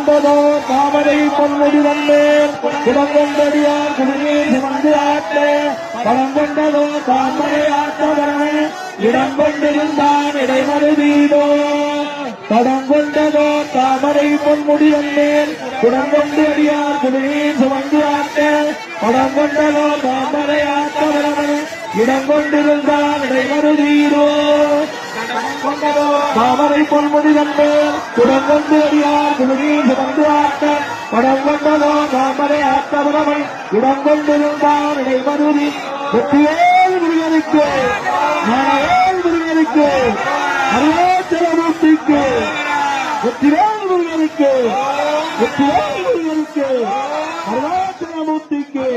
கொண்டதோ தாமரை பொன்முடி வந்தேன் குடம் கொண்டடியார் குடிநீர் சுமந்து ஆட்டே படம் கொண்டதோ தாமரை ஆட்டவரவே இடம் கொண்டிருந்தான் இடைமருதீதோ படம் கொண்டதோ தாமரை பொன்முடி வந்தேன் குடம் கொண்டடியார் குடிநீர் சுமந்து ஆட்டே படம் கொண்டதோ தாமரை ஆட்டவரவே இடம் கொண்டிருந்தான் இடைமருதீதோ தாமரை பொன்முடி வந்தேன் குடம் கொண்டு அடியார் குழுநீர் சுமந்து ஆட்ட படம் கொண்டதோ தாமரை ஆட்டவரவை இடம் கொண்டிருந்தான் இடைமருதி வெற்றிவேல் முருகனுக்கு ஞானவேல் முருகனுக்கு அருணாச்சலமூர்த்திக்கு வெற்றிவேல் முருகனுக்கு வெற்றிவேல் முருகனுக்கு அருணாச்சலமூர்த்திக்கு